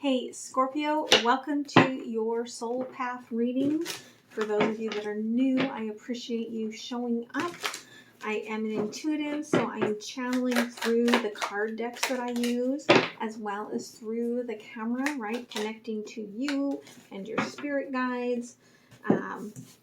Hey Scorpio, welcome to your soul path reading. For those of you that are new, I appreciate you showing up. I am an intuitive, so I am channeling through the card decks that I use, as well as through the camera, right? Connecting to you and your spirit guides.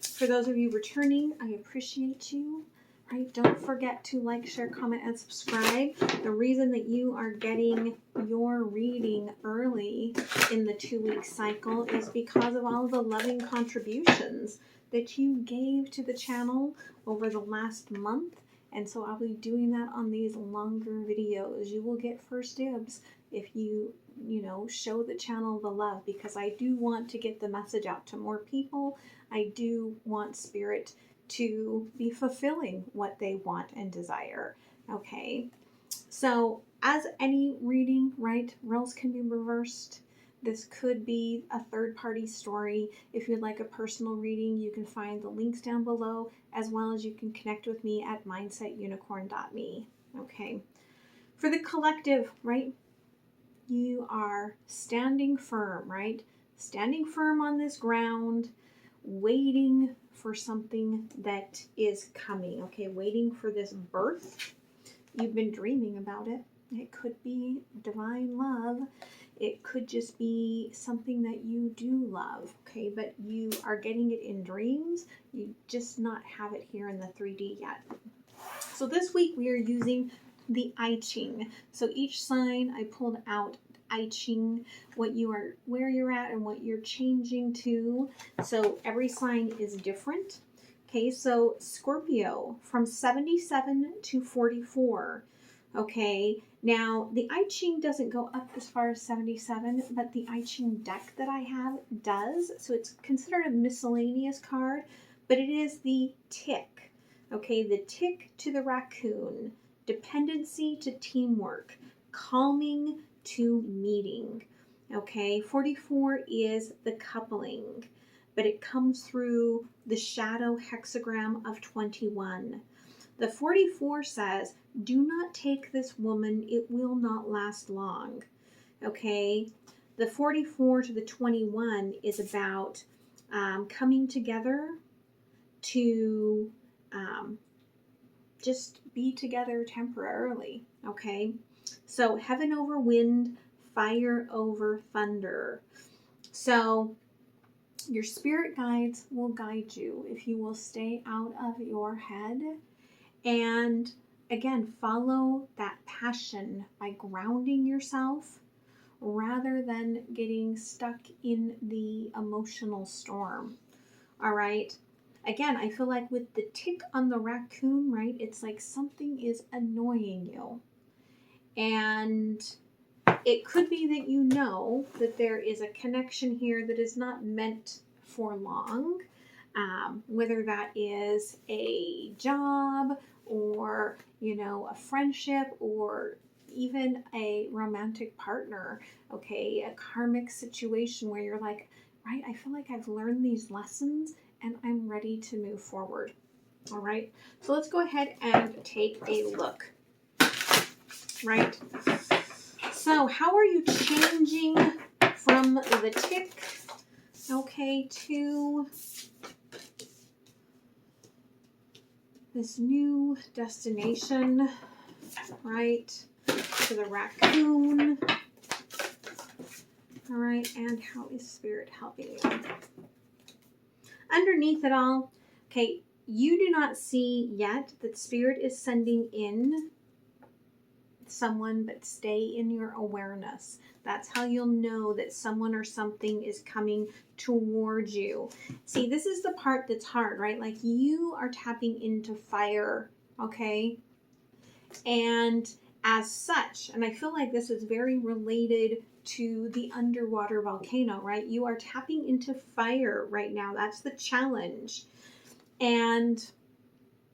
For those of you returning, I appreciate you. Right? Don't forget to like, share, comment, and subscribe. The reason that you are getting your reading early in the 2-week cycle is because of all the loving contributions that you gave to the channel over the last month. And so I'll be doing that on these longer videos. You will get first dibs if you show the channel the love, because I do want to get the message out to more people. I do want spirit to be fulfilling what they want and desire. Okay, so as any reading, right, roles can be reversed. This could be a third-party story. If you'd like a personal reading, you can find the links down below, as well as you can connect with me at mindsetunicorn.me. Okay, for the collective, right, you are standing firm, right, standing firm on this ground, waiting for something that is coming, okay? Waiting for this birth. You've been dreaming about it. It could be divine love. It could just be something that you do love, okay? But you are getting it in dreams. You just not have it here in the 3D yet. So this week we are using the I Ching. So each sign I pulled out I Ching, what you are, where you're at, and what you're changing to. So every sign is different. Okay, so Scorpio from 77 to 44. Okay, now the I Ching doesn't go up as far as 77, but the I Ching deck that I have does. So it's considered a miscellaneous card, but it is the tick. Okay, the tick to the raccoon, dependency to teamwork, calming to meeting. Okay, 44 is the coupling, but it comes through the shadow hexagram of 21. The 44 says, do not take this woman, it will not last long. Okay, the 44 to the 21 is about coming together to just be together temporarily. Okay, so heaven over wind, fire over thunder. So your spirit guides will guide you if you will stay out of your head and again follow that passion by grounding yourself rather than getting stuck in the emotional storm. All right, again, I feel like with the tick on the raccoon, right, it's like something is annoying you. And it could be that you know that there is a connection here that is not meant for long, whether that is a job or, a friendship or even a romantic partner, okay, a karmic situation where you're like, right, I feel like I've learned these lessons and I'm ready to move forward. All right, so let's go ahead and take a look. Right, so how are you changing from the tick, okay, to this new destination, right, to the raccoon? All right, and how is spirit helping you? Underneath it all, okay, you do not see yet that spirit is sending in someone, but stay in your awareness. That's how you'll know that someone or something is coming towards you. See, this is the part that's hard, right? Like you are tapping into fire, okay? And as such, and I feel like this is very related to the underwater volcano, right? You are tapping into fire right now. That's the challenge. And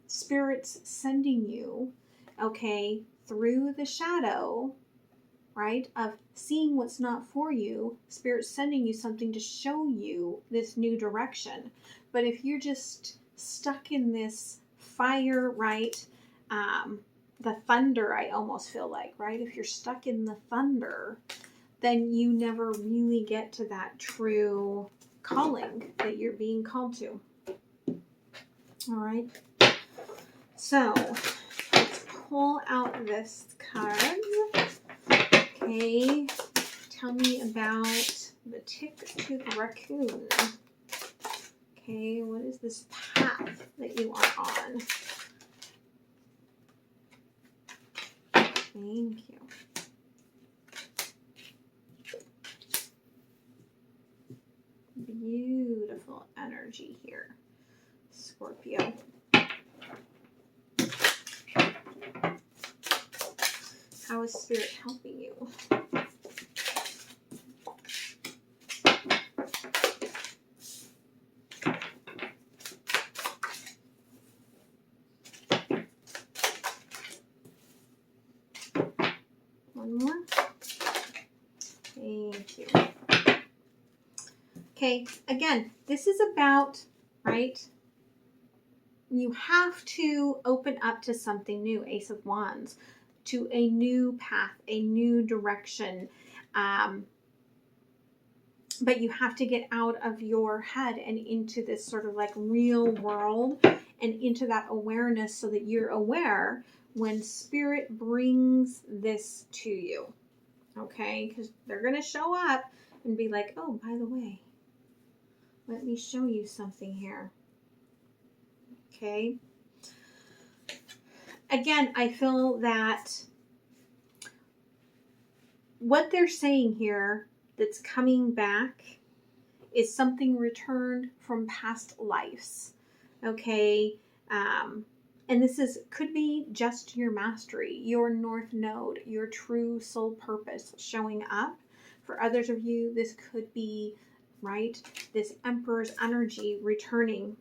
spirit's sending you, okay, through the shadow, right, of seeing what's not for you. Spirit's sending you something to show you this new direction. But if you're just stuck in this fire, right, the thunder, I almost feel like, right, if you're stuck in the thunder, then you never really get to that true calling that you're being called to. All right. So let's pull out this card. Okay. Tell me about the tick-toothed raccoon. Okay. What is this path that you are on? Thank you. Beautiful energy here, Scorpio. How is Spirit helping you? One more. Thank you. Okay, again, this is about, right? You have to open up to something new, Ace of Wands, to a new path, a new direction. But you have to get out of your head and into this sort of like real world and into that awareness so that you're aware when Spirit brings this to you. Okay? Because they're going to show up and be like, oh, by the way, let me show you something here. Okay? Again, I feel that what they're saying here that's coming back is something returned from past lives. Okay? And this could be just your mastery, your North Node, your true soul purpose showing up. For others of you, this could be, right, this Emperor's energy returning.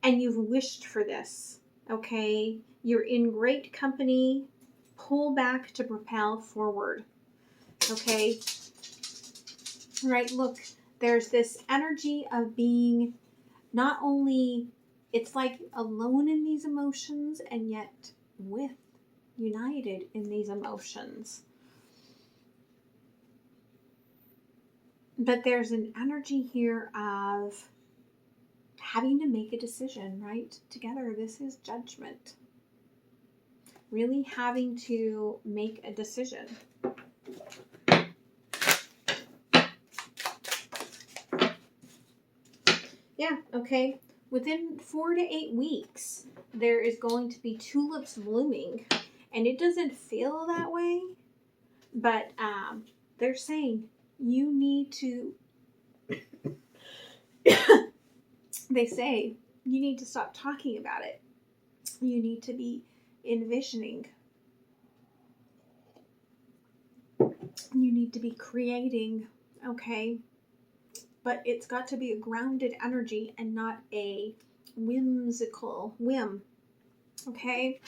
And you've wished for this, okay? You're in great company. Pull back to propel forward, okay? Right, look, there's this energy of being not only, it's like alone in these emotions and yet united in these emotions. But there's an energy here of having to make a decision, right? Together, this is judgment. Really having to make a decision. Yeah, okay. Within 4 to 8 weeks, there is going to be tulips blooming. And it doesn't feel that way, but they're saying you need to, they say you need to stop talking about it. You need to be envisioning. You need to be creating, okay? But it's got to be a grounded energy and not a whimsical whim, okay?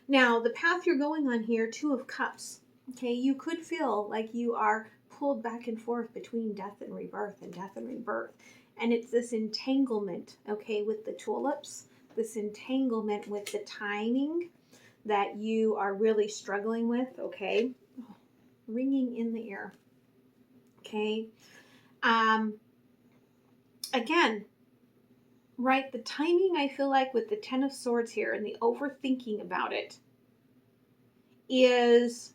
Now, the path you're going on here, 2 of Cups, okay? You could feel like you are pulled back and forth between death and rebirth and death and rebirth. And it's this entanglement, okay, with the tulips, this entanglement with the timing that you are really struggling with, okay? Ringing in the ear, okay? Again, right, the timing, I feel like with the 10 of Swords here and the overthinking about it is,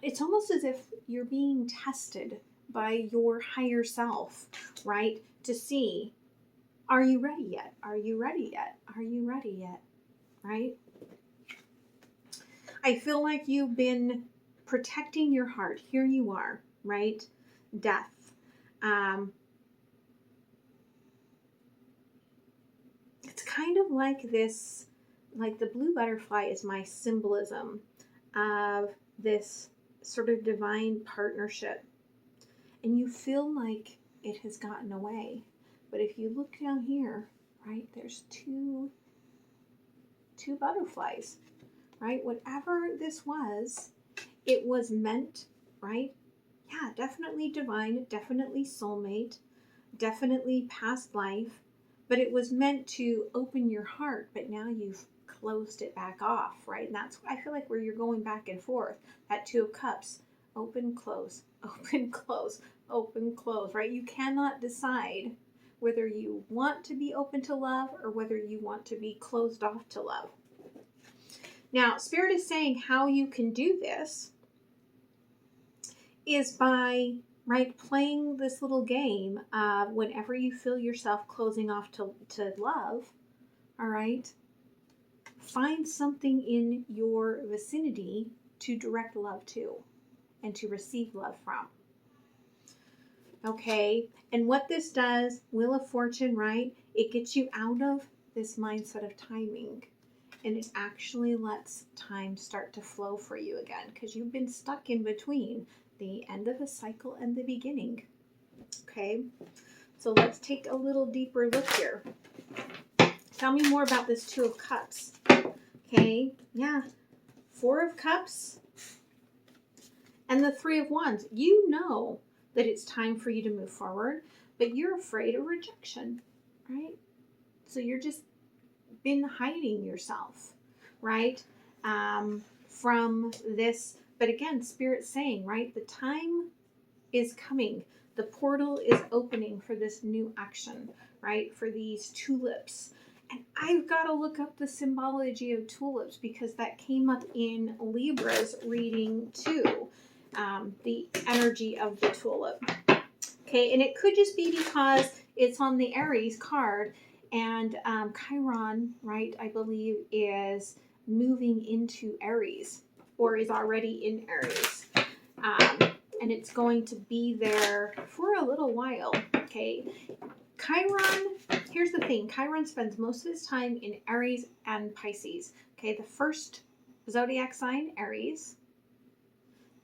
it's almost as if you're being tested by your higher self, right? To see, are you ready yet? Are you ready yet? Are you ready yet? Right? I feel like you've been protecting your heart. Here you are, right? Death. It's kind of like this, like the blue butterfly is my symbolism of this sort of divine partnership. And you feel like it has gotten away. But if you look down here, right, there's two butterflies, right? Whatever this was, it was meant, right? Yeah, definitely divine, definitely soulmate, definitely past life, but it was meant to open your heart, but now you've closed it back off, right? And that's, I feel like, where you're going back and forth. That 2 of Cups, open, close, open, close, open, close, right? You cannot decide whether you want to be open to love or whether you want to be closed off to love. Now, Spirit is saying how you can do this is by, right, playing this little game of whenever you feel yourself closing off to love, all right, find something in your vicinity to direct love to and to receive love from. Okay, and what this does, Wheel of Fortune, right, it gets you out of this mindset of timing, and it actually lets time start to flow for you again, because you've been stuck in between the end of a cycle and the beginning. Okay, so let's take a little deeper look here. Tell me more about this Two of Cups. Okay, yeah, Four of Cups and the Three of Wands. You know that it's time for you to move forward, but you're afraid of rejection, right? So you're just been hiding yourself, right, from this. But again, Spirit's saying, right, the time is coming. The portal is opening for this new action, right, for these tulips. And I've got to look up the symbology of tulips because that came up in Libra's reading too, the energy of the tulip. Okay, and it could just be because it's on the Aries card, and Chiron, right, I believe is moving into Aries or is already in Aries. And it's going to be there for a little while, okay? Chiron, here's the thing. Chiron spends most of his time in Aries and Pisces, okay? The first zodiac sign, Aries.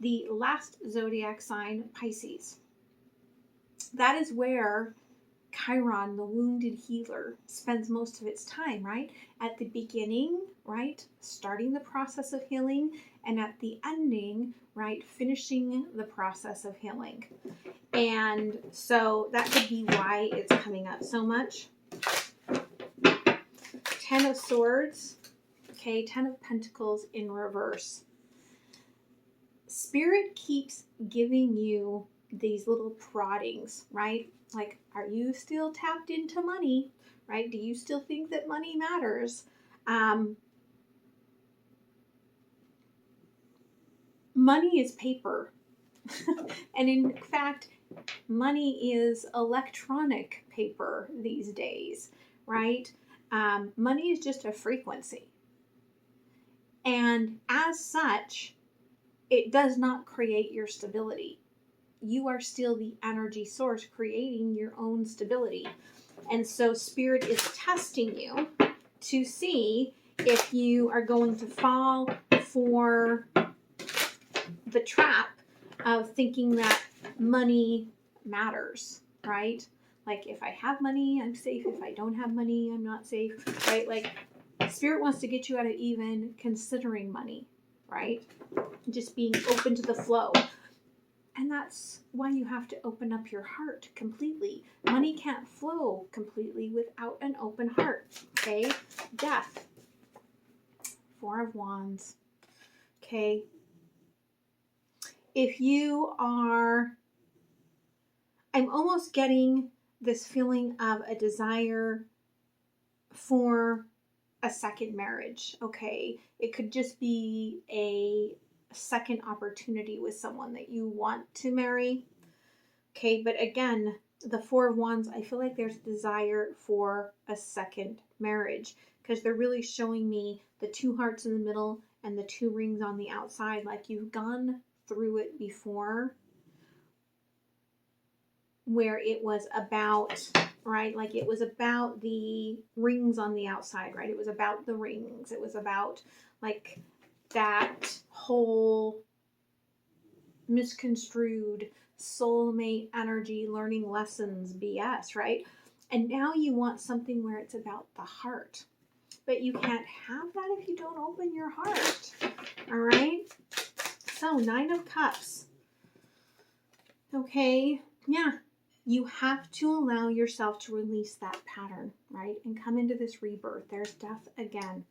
The last zodiac sign, Pisces. That is where Chiron, the wounded healer, spends most of its time, right? At the beginning, right? Starting the process of healing, and at the ending, right? Finishing the process of healing. And so that could be why it's coming up so much. Ten of Swords, okay? Ten of Pentacles in reverse. Spirit keeps giving you these little proddings, right? Like, are you still tapped into money, right? Do you still think that money matters? Money is paper. And in fact, money is electronic paper these days, right? Money is just a frequency. And as such, it does not create your stability. You are still the energy source creating your own stability. And so Spirit is testing you to see if you are going to fall for the trap of thinking that money matters, right? Like, if I have money, I'm safe. If I don't have money, I'm not safe, right? Like, Spirit wants to get you out of even considering money, right? Just being open to the flow. And that's why you have to open up your heart completely. Money can't flow completely without an open heart, okay? Death. Four of Wands, okay? If you are, I'm almost getting this feeling of a desire for a second marriage, okay? It could just be a second opportunity with someone that you want to marry, okay? But again, the Four of Wands, I feel like there's desire for a second marriage because they're really showing me the two hearts in the middle and the two rings on the outside, like you've gone through it before where it was about, right? Like it was about the rings on the outside, right? It was about the rings. It was about like that whole misconstrued soulmate energy, learning lessons BS, right? And now you want something where it's about the heart. But you can't have that if you don't open your heart. All right? So, Nine of Cups. Okay, yeah. You have to allow yourself to release that pattern, right? And come into this rebirth. There's death again.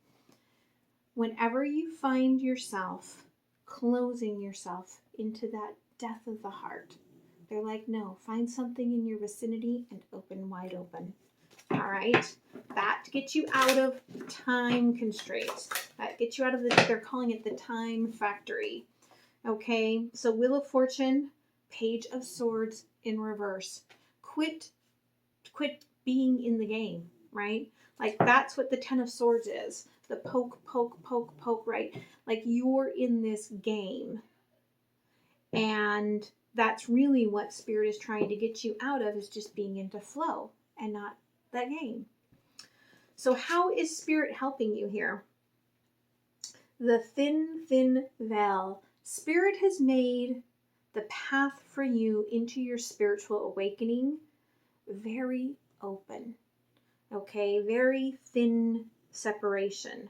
Whenever you find yourself closing yourself into that death of the heart. They're like, no, find something in your vicinity and open wide open. All right, that gets you out of time constraints. That gets you out of they're calling it the time factory. Okay, so Wheel of Fortune, Page of Swords in reverse. Quit being in the game, right? Like that's what the Ten of Swords is. The poke, poke, poke, poke, right? Like you're in this game. And that's really what Spirit is trying to get you out of, is just being into flow and not that game. So how is Spirit helping you here? The thin, thin veil. Spirit has made the path for you into your spiritual awakening very open. Okay, very thin separation.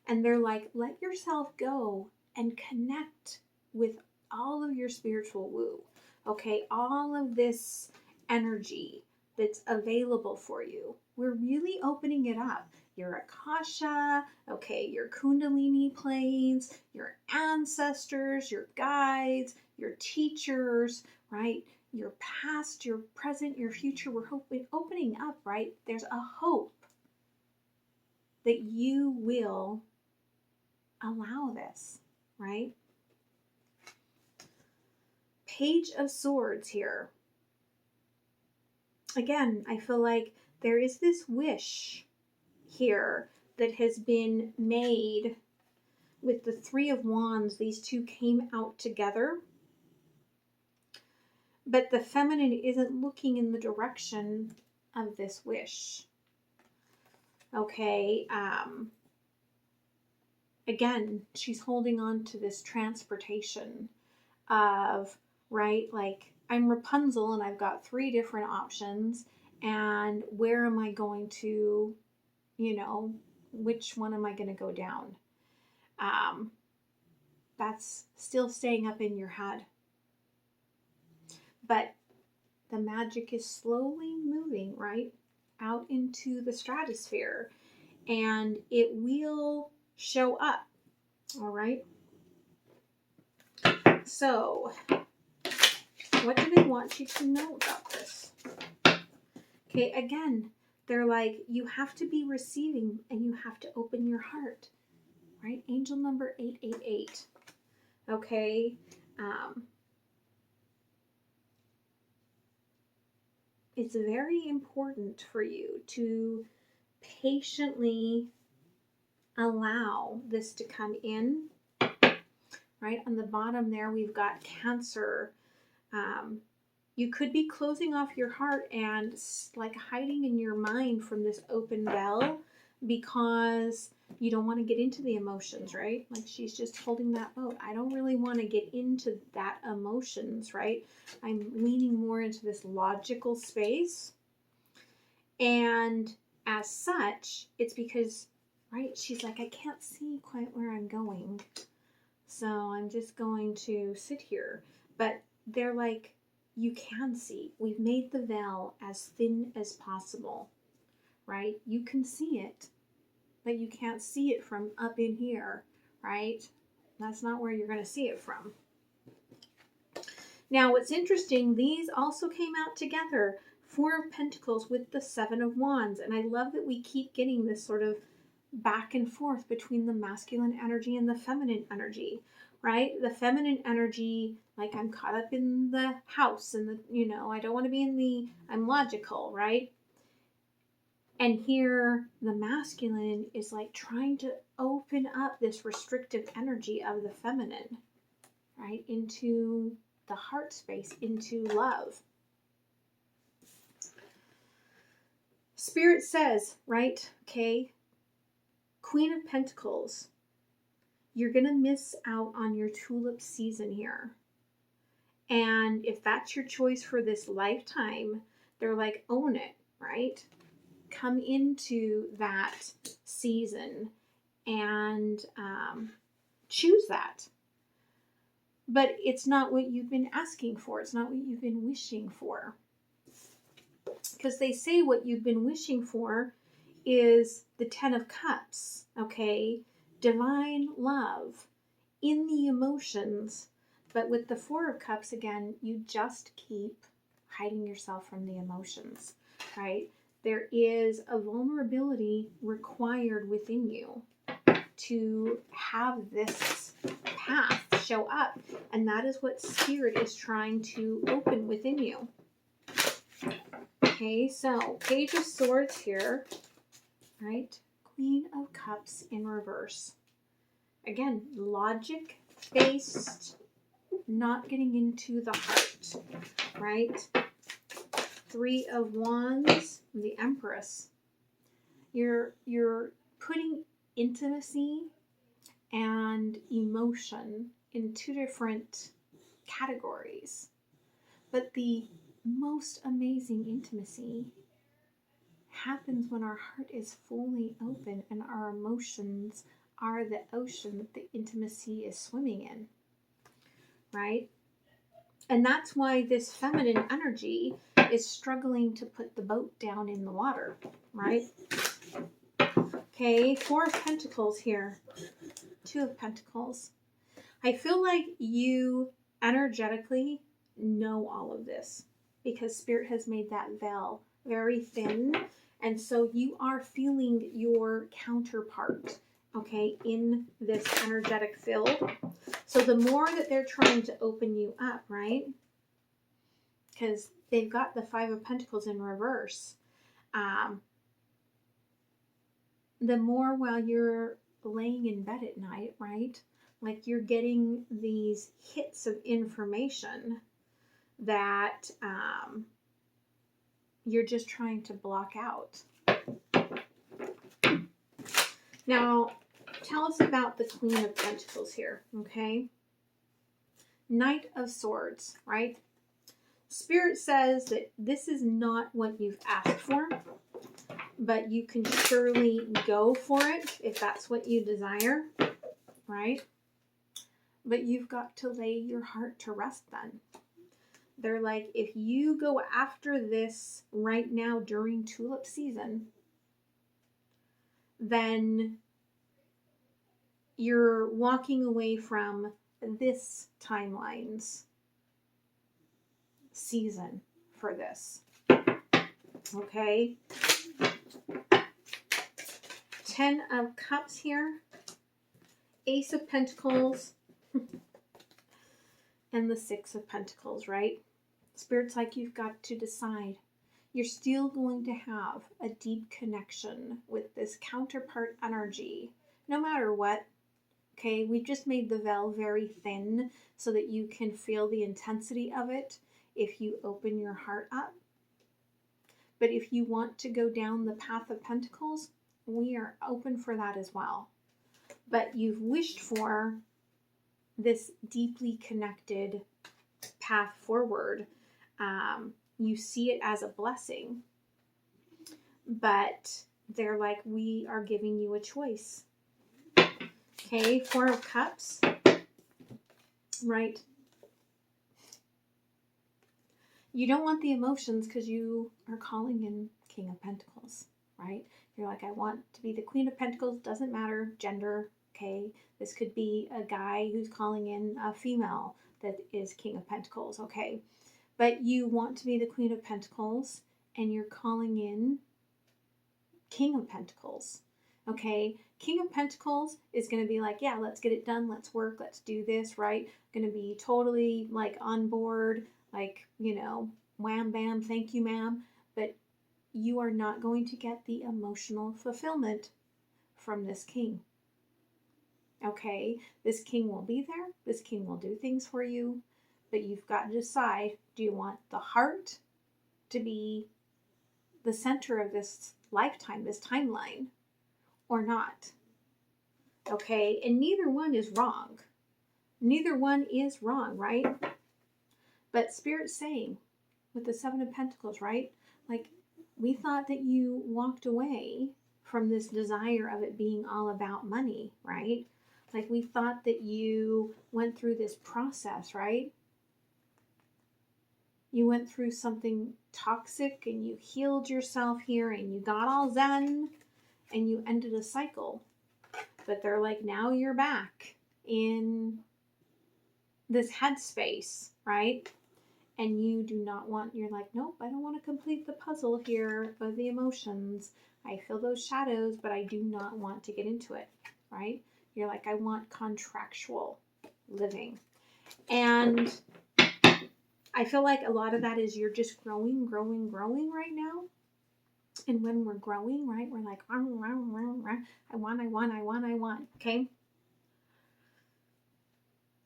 And they're like, let yourself go and connect with all of your spiritual woo. Okay, all of this energy that's available for you. We're really opening it up. Your Akasha, okay, your Kundalini planes, your ancestors, your guides, your teachers, right? Your past, your present, your future. We're opening up, right? There's a hope that you will allow this, right? Page of Swords here. Again, I feel like there is this wish here that has been made with the Three of Wands. These two came out together, but the feminine isn't looking in the direction of this wish. Okay, again, she's holding on to this transportation of, right, like I'm Rapunzel and I've got 3 different options, and where am I going to, which one am I going to go down? That's still staying up in your head. But the magic is slowly moving, right, out into the stratosphere, and it will show up. All right. So, what do they want you to know about this? Okay, again, they're like, you have to be receiving and you have to open your heart, right? Angel number 888. Okay. It's very important for you to patiently allow this to come in. Right on the bottom there, we've got Cancer. You could be closing off your heart and like hiding in your mind from this open bell because you don't want to get into the emotions, right? Like she's just holding that boat. I don't really want to get into that emotions, right? I'm leaning more into this logical space. And as such, it's because, right, she's like, I can't see quite where I'm going. So I'm just going to sit here. But they're like, you can see. We've made the veil as thin as possible, right? You can see it, but you can't see it from up in here, right? That's not where you're going to see it from. Now, what's interesting, these also came out together. 4 of Pentacles with the 7 of Wands. And I love that we keep getting this sort of back and forth between the masculine energy and the feminine energy, right? The feminine energy, like I'm caught up in the house and I don't want to be in the, I'm logical, right? And here the masculine is like trying to open up this restrictive energy of the feminine, right? Into the heart space, into love. Spirit says, right? Okay. Queen of Pentacles, you're going to miss out on your tulip season here. And if that's your choice for this lifetime, they're like, own it, right? Come into that season and choose that. But it's not what you've been asking for. It's not what you've been wishing for. Because they say what you've been wishing for is the 10 of Cups, okay? Divine love in the emotions. But with the Four of Cups, again, you just keep hiding yourself from the emotions, right? There is a vulnerability required within you to have this path show up. And that is what Spirit is trying to open within you. Okay, so Page of Swords here, right? Queen of Cups in reverse. Again, logic-based, not getting into the heart, right? Three of Wands, the Empress. You're putting intimacy and emotion in two different categories. But the most amazing intimacy happens when our heart is fully open and our emotions are the ocean that the intimacy is swimming in, right? And that's why this feminine energy is struggling to put the boat down in the water, right? Okay, Four of Pentacles here. Two of Pentacles. I feel like you energetically know all of this because Spirit has made that veil very thin. And so you are feeling your counterpart, okay, in this energetic field. So the more that they're trying to open you up, right? Because they've got the Five of Pentacles in reverse. The more while you're laying in bed at night, right? Like you're getting these hits of information that you're just trying to block out. Now, tell us about the Queen of Pentacles here, okay? Knight of Swords, right? Spirit says that this is not what you've asked for, but you can surely go for it if that's what you desire, right? But you've got to lay your heart to rest then. They're like, if you go after this right now during tulip season, then you're walking away from this timeline's season for this. Okay? 10 of Cups here. Ace of Pentacles. And the Six of Pentacles, right? Spirit's like, you've got to decide. You're still going to have a deep connection with this counterpart energy, no matter what. Okay, we've just made the veil very thin so that you can feel the intensity of it if you open your heart up. But if you want to go down the path of Pentacles, we are open for that as well. But you've wished for this deeply connected path forward. You see it as a blessing, but they're like, we are giving you a choice. Okay, Four of Cups, right? You don't want the emotions because you are calling in King of Pentacles, right? You're like, I want to be the Queen of Pentacles, doesn't matter, gender, okay? This could be a guy who's calling in a female that is King of Pentacles, okay? But you want to be the Queen of Pentacles and you're calling in King of Pentacles, okay? King of Pentacles is going to be like, yeah, let's get it done. Let's work. Let's do this, right? Going to be totally like on board, like, you know, wham, bam, thank you, ma'am. But you are not going to get the emotional fulfillment from this king. Okay? This king will be there. This king will do things for you. But you've got to decide, do you want the heart to be the center of this lifetime, this timeline, or not? Okay? And neither one is wrong. Neither one is wrong, right? But Spirit's saying, with the Seven of Pentacles, right? Like, we thought that you walked away from this desire of it being all about money, right? Like, we thought that you went through this process, right? You went through something toxic and you healed yourself here and you got all zen and you ended a cycle. But they're like, now you're back. in this headspace, right? And you do not want, you're like, nope, I don't want to complete the puzzle here of the emotions. I feel those shadows, but I do not want to get into it, right? You're like, I want contractual living. And I feel like a lot of that is you're just growing right now. And when we're growing, right, we're like, I want, okay?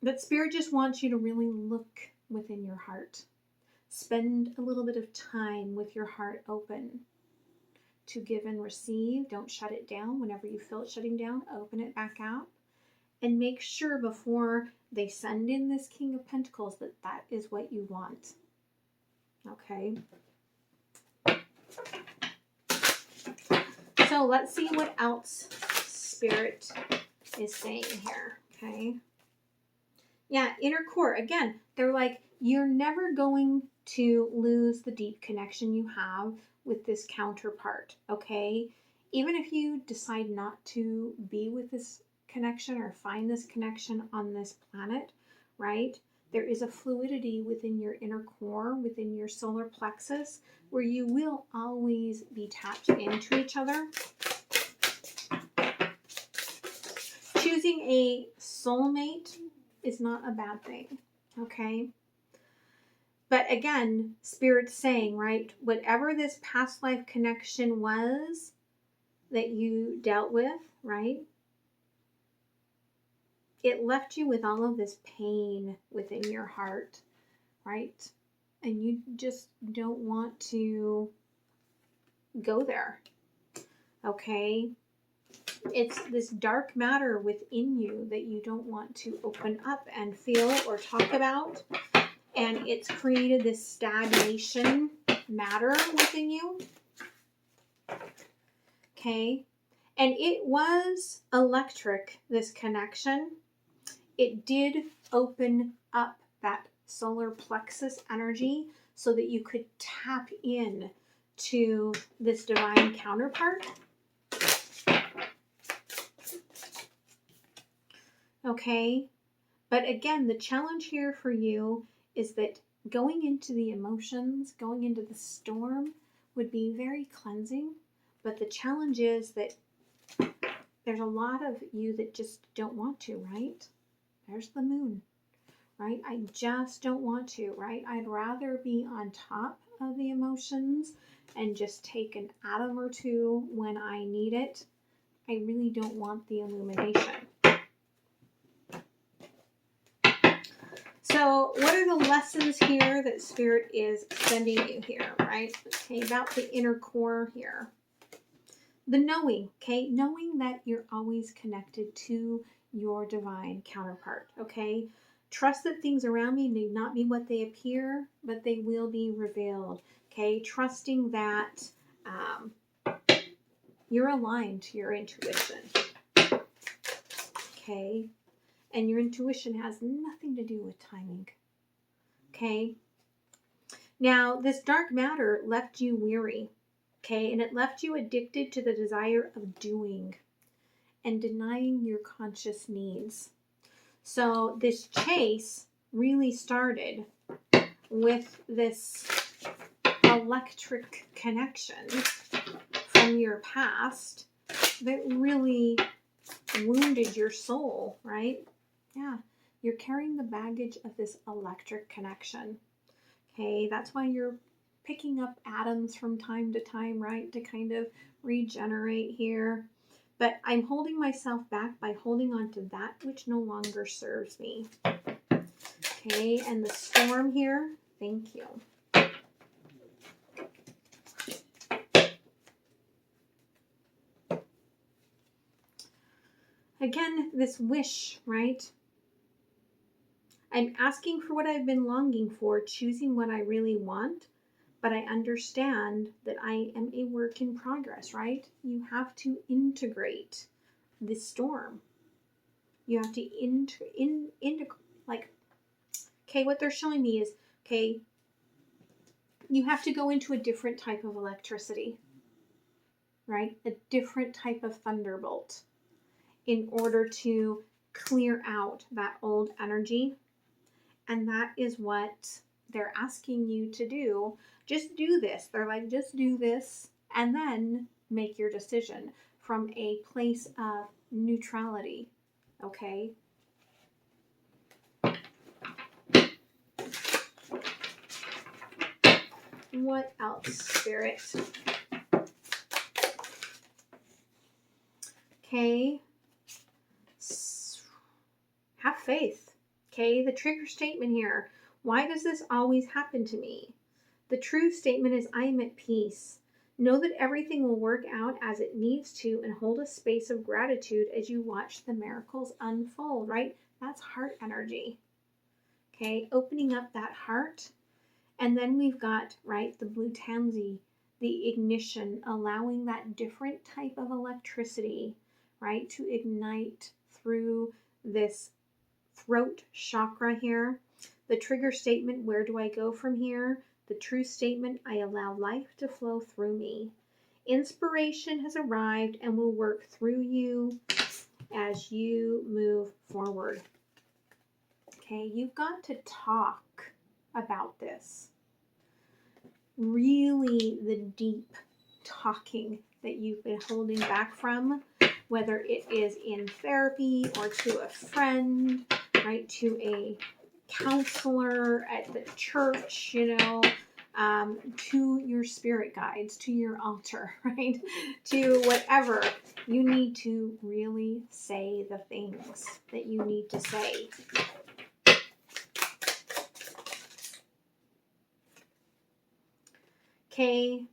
But Spirit just wants you to really look within your heart. Spend a little bit of time with your heart open to give and receive. Don't shut it down. Whenever you feel it shutting down, open it back out. And make sure before they send in this King of Pentacles that that is what you want. Okay? So let's see what else Spirit is saying here. Okay? Yeah, inner core. Again, they're like, you're never going to lose the deep connection you have with this counterpart, okay? Even if you decide not to be with this connection or find this connection on this planet, right? There is a fluidity within your inner core, within your solar plexus, where you will always be tapped into each other. Choosing a soulmate is not a bad thing, okay? But again, Spirit's saying, right, whatever this past life connection was that you dealt with, right, it left you with all of this pain within your heart, right? And you just don't want to go there, okay? It's this dark matter within you that you don't want to open up and feel or talk about. And it's created this stagnation matter within you. Okay. And it was electric, this connection. It did open up that solar plexus energy so that you could tap in to this divine counterpart. Okay. But again, the challenge here for you is that going into the emotions, going into the storm would be very cleansing. But the challenge is that there's a lot of you that just don't want to, right? There's the moon, right? I just don't want to, right? I'd rather be on top of the emotions and just take an atom or two when I need it. I really don't want the illumination. So what are the lessons here that Spirit is sending you here, right? Okay, about the inner core here. The knowing, okay? Knowing that you're always connected to your divine counterpart, okay? Trust that things around me need not be what they appear, but they will be revealed, okay? Trusting that you're aligned to your intuition, okay? And your intuition has nothing to do with timing, okay? Now, this dark matter left you weary, okay? And it left you addicted to the desire of doing and denying your conscious needs. So this chase really started with this electric connection from your past that really wounded your soul, right? Yeah, you're carrying the baggage of this electric connection. Okay, that's why you're picking up atoms from time to time, right? To kind of regenerate here. But I'm holding myself back by holding on to that which no longer serves me. Okay, and the storm here, thank you. Again, this wish, right? I'm asking for what I've been longing for, choosing what I really want, but I understand that I am a work in progress, right? You have to integrate this storm. You have to integrate, like, okay, what they're showing me is, okay, you have to go into a different type of electricity, right? A different type of thunderbolt in order to clear out that old energy. And that is what they're asking you to do. Just do this. They're like, just do this and then make your decision from a place of neutrality. Okay? What else, Spirit? Okay. Have faith. Okay, the trigger statement here. Why does this always happen to me? The true statement is I am at peace. Know that everything will work out as it needs to, and hold a space of gratitude as you watch the miracles unfold, right? That's heart energy. Okay, opening up that heart. And then we've got, right, the blue tansy, the ignition, allowing that different type of electricity, right, to ignite through this throat chakra here. The trigger statement, where do I go from here? The true statement, I allow life to flow through me. Inspiration has arrived and will work through you as you move forward. Okay, you've got to talk about this. Really the deep talking that you've been holding back from, whether it is in therapy or to a friend, right, to a counselor at the church, to your spirit guides, to your altar, right, to whatever. You need to really say the things that you need to say. Okay,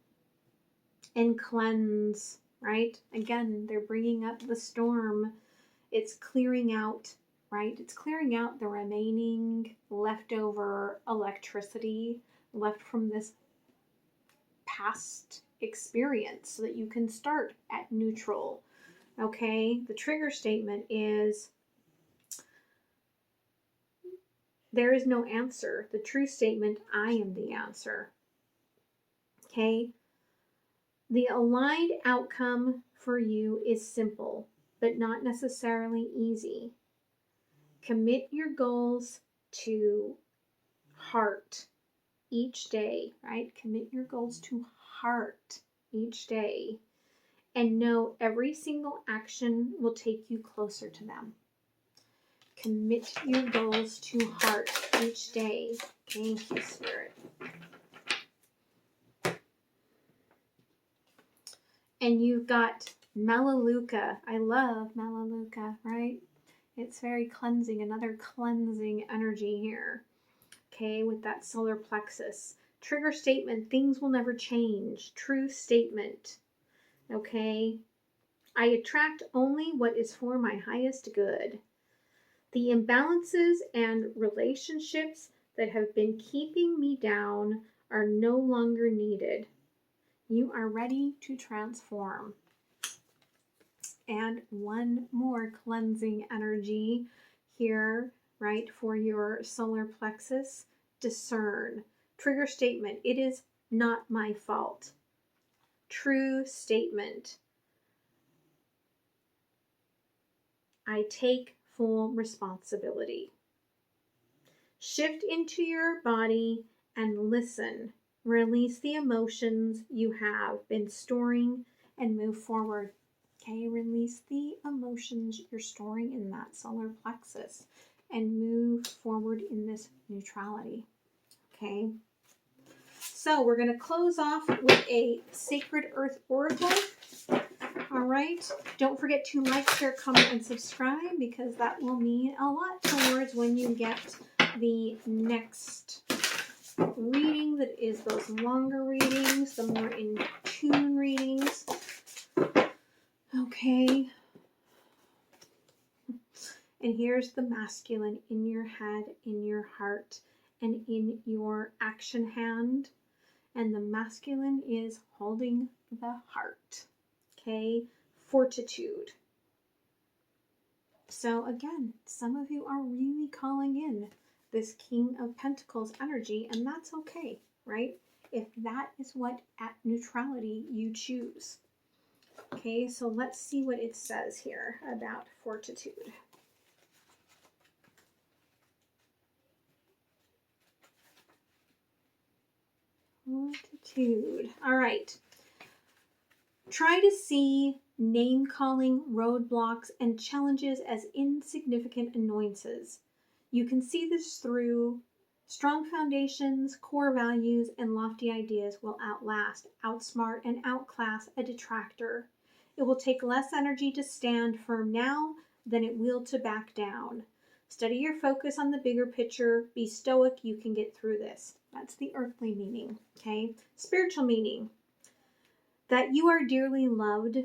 and cleanse, right? Again, they're bringing up the storm. It's clearing out, right? It's clearing out the remaining leftover electricity left from this past experience so that you can start at neutral. Okay, the trigger statement is there is no answer. The true statement, I am the answer. Okay, the aligned outcome for you is simple, but not necessarily easy. Commit your goals to heart each day, right? Commit your goals to heart each day, and know every single action will take you closer to them. Commit your goals to heart each day. Thank you, Spirit. And you've got Melaleuca. I love Melaleuca, right? It's very cleansing, another cleansing energy here. Okay, with that solar plexus. Trigger statement, things will never change. True statement. Okay, I attract only what is for my highest good. The imbalances and relationships that have been keeping me down are no longer needed. You are ready to transform. And one more cleansing energy here, right, for your solar plexus. Discern. Trigger statement, it is not my fault. True statement, I take full responsibility. Shift into your body and listen. Release the emotions you have been storing and move forward. Okay, release the emotions you're storing in that solar plexus and move forward in this neutrality. Okay, so we're going to close off with a Sacred Earth Oracle. All right, don't forget to like, share, comment, and subscribe, because that will mean a lot towards when you get the next reading that is those longer readings, the more in tune readings. Okay. And here's the masculine in your head, in your heart, and in your action hand. And the masculine is holding the heart. Okay, Fortitude. So again, some of you are really calling in this King of Pentacles energy, and that's okay, right? If that is what at neutrality you choose. Okay, so let's see what it says here about Fortitude. Fortitude. All right. Try to see name-calling, roadblocks, and challenges as insignificant annoyances. You can see this through strong foundations, core values, and lofty ideas will outlast, outsmart, and outclass a detractor. It will take less energy to stand firm now than it will to back down. Study your focus on the bigger picture. Be stoic. You can get through this. That's the earthly meaning, okay? Spiritual meaning. That you are dearly loved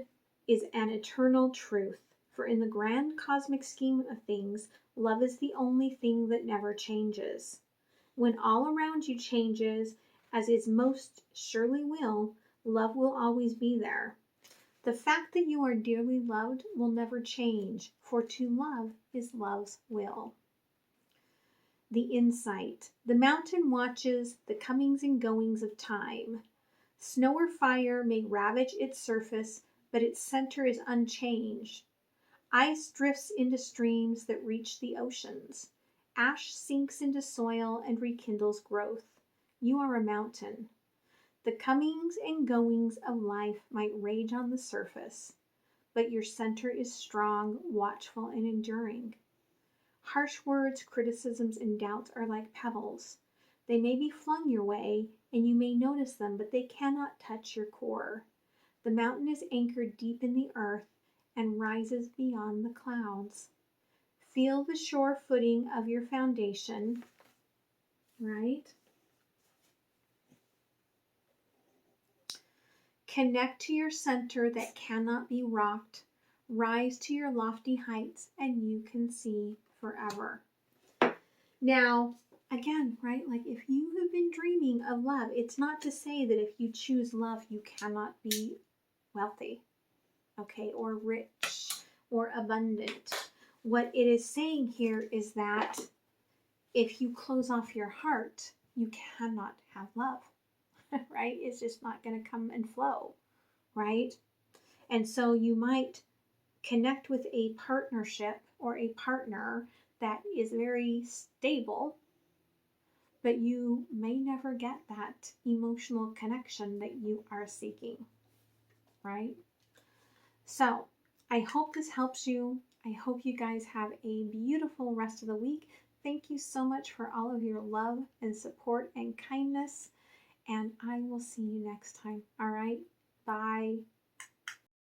is an eternal truth, for in the grand cosmic scheme of things, love is the only thing that never changes. When all around you changes, as it most surely will, love will always be there. The fact that you are dearly loved will never change, for to love is love's will. The insight. The mountain watches the comings and goings of time. Snow or fire may ravage its surface, but its center is unchanged. Ice drifts into streams that reach the oceans. Ash sinks into soil and rekindles growth. You are a mountain. The comings and goings of life might rage on the surface, but your center is strong, watchful, and enduring. Harsh words, criticisms, and doubts are like pebbles. They may be flung your way, and you may notice them, but they cannot touch your core. The mountain is anchored deep in the earth and rises beyond the clouds. Feel the sure footing of your foundation, right? Connect to your center that cannot be rocked. Rise to your lofty heights, and you can see forever. Now, again, right, like if you have been dreaming of love, it's not to say that if you choose love, you cannot be wealthy, okay, or rich or abundant. What it is saying here is that if you close off your heart, you cannot have love, right? It's just not going to come and flow, right? And so you might connect with a partnership or a partner that is very stable, but you may never get that emotional connection that you are seeking, right? So I hope this helps you. I hope you guys have a beautiful rest of the week. Thank you so much for all of your love and support and kindness, and I will see you next time. All right, bye.